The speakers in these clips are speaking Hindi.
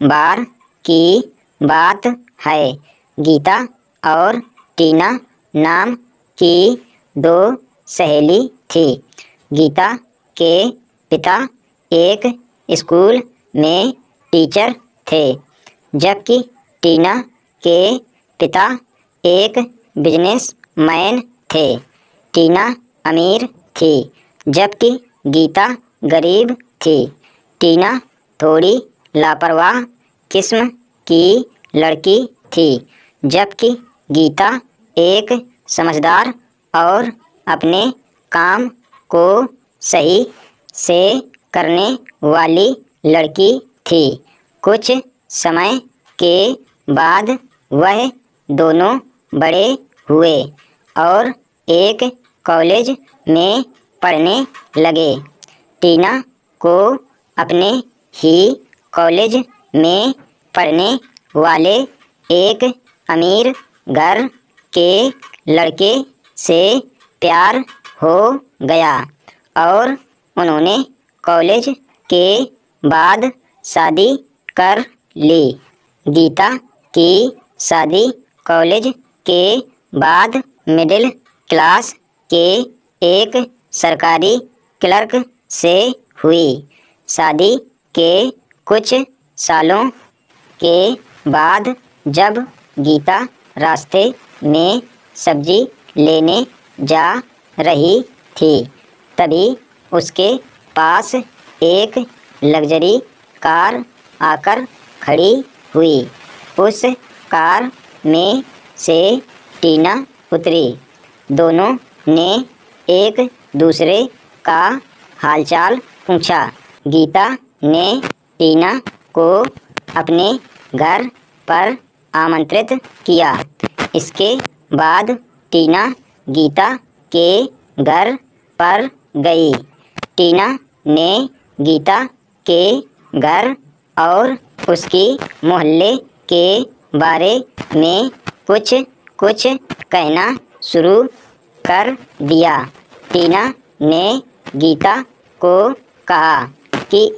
बार की बात है। गीता और टीना नाम की दो सहेली थी। गीता के पिता एक स्कूल में टीचर थे, जबकि टीना के पिता एक बिजनेसमैन थे। टीना अमीर थी, जबकि गीता गरीब थी। टीना थोड़ी लापरवाह किस्म की लड़की थी, जबकि गीता एक समझदार और अपने काम को सही से करने वाली लड़की थी। कुछ समय के बाद वह दोनों बड़े हुए और एक कॉलेज में पढ़ने लगे। टीना को अपने ही कॉलेज में पढ़ने वाले एक अमीर घर के लड़के से प्यार हो गया और उन्होंने कॉलेज के बाद शादी कर ली। गीता की शादी कॉलेज के बाद मिडिल क्लास के एक सरकारी क्लर्क से हुई। शादी के कुछ सालों के बाद जब गीता रास्ते में सब्जी लेने जा रही थी, तभी उसके पास एक लग्जरी कार आकर खड़ी हुई। उस कार में से टीना उतरी। दोनों ने एक दूसरे का हालचाल पूछा। गीता ने टीना को अपने घर पर आमंत्रित किया। इसके बाद टीना गीता के घर पर गई। टीना ने गीता के घर और उसकी मोहल्ले के बारे में कुछ कुछ कहना शुरू कर दिया। टीना ने गीता को कहा कि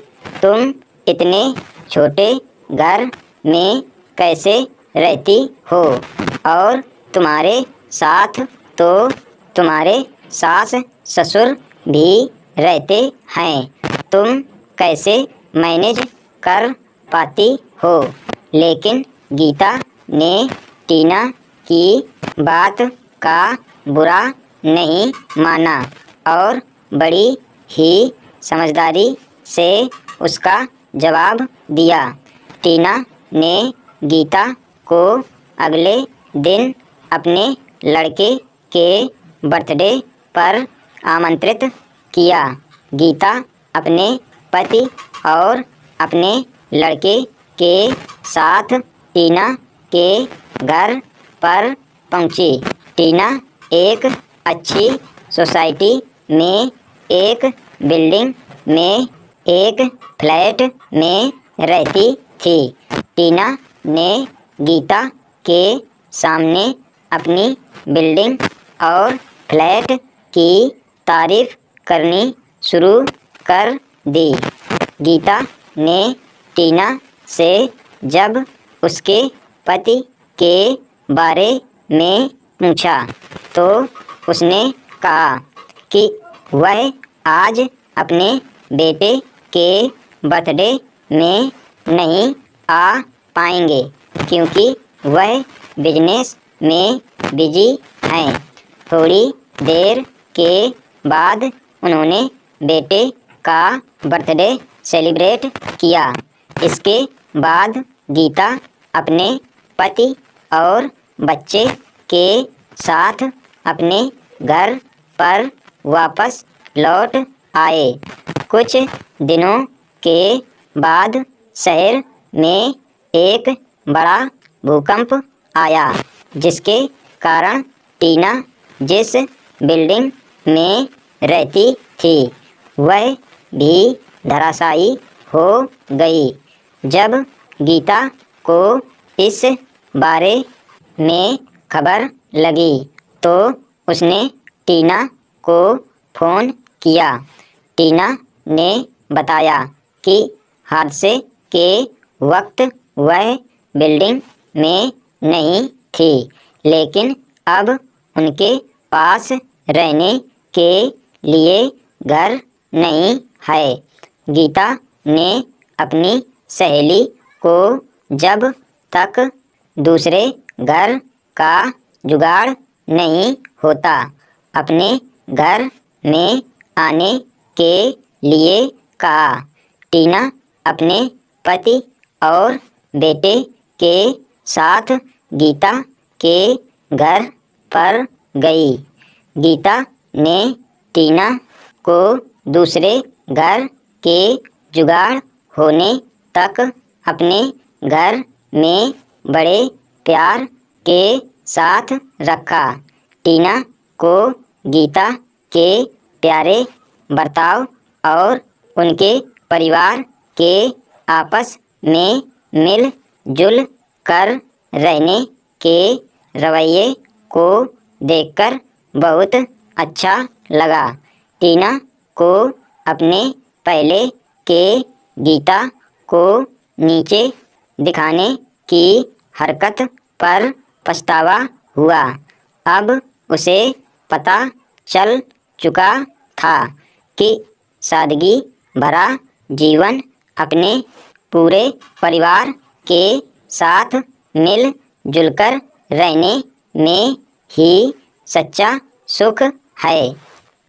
तुम इतने छोटे घर में कैसे रहती हो और तुम्हारे साथ तो तुम्हारे सास ससुर भी रहते हैं। तुम कैसे मैनेज कर पाती हो? लेकिन गीता ने टीना की बात का बुरा नहीं माना और बड़ी ही समझदारी से उसका जवाब दिया। टीना ने गीता को अगले दिन अपने लड़के के बर्थडे पर आमंत्रित किया। गीता अपने पति और अपने लड़के के साथ टीना के घर पर पहुंची। टीना एक अच्छी सोसाइटी में एक बिल्डिंग में एक फ्लैट में रहती थी। टीना ने गीता के सामने अपनी बिल्डिंग और फ्लैट की तारीफ करनी शुरू कर दी। गीता ने टीना से जब उसके पति के बारे में पूछा तो उसने कहा कि वह आज अपने बेटे के बर्थडे में नहीं आ पाएंगे क्योंकि वह बिजनेस में बिजी हैं। थोड़ी देर के बाद उन्होंने बेटे का बर्थडे सेलिब्रेट किया। इसके बाद गीता अपने पति और बच्चे के साथ अपने घर पर वापस लौट आए। कुछ दिनों के बाद शहर में एक बड़ा भूकंप आया, जिसके कारण टीना जिस बिल्डिंग में रहती थी वह भी धराशायी हो गई। जब गीता को इस बारे में खबर लगी तो उसने टीना को फ़ोन किया। टीना ने बताया कि हादसे के वक्त वह बिल्डिंग में नहीं थी, लेकिन अब उनके पास रहने के लिए घर नहीं है। गीता ने अपनी सहेली को जब तक दूसरे घर का जुगाड़ नहीं होता, अपने घर में आने के लिए कहा। टीना अपने पति और बेटे के साथ गीता के घर पर गई। गीता ने टीना को दूसरे घर के जुगाड़ होने तक अपने घर में बड़े प्यार के साथ रखा। टीना को गीता के प्यारे बर्ताव और उनके परिवार के आपस में मिलजुल कर रहने के रवैये को देखकर बहुत अच्छा लगा। टीना को अपने पहले के गीता को नीचे दिखाने की हरकत पर पछतावा हुआ। अब उसे पता चल चुका था कि सादगी भरा जीवन अपने पूरे परिवार के साथ मिलजुल कर रहने में ही सच्चा सुख है।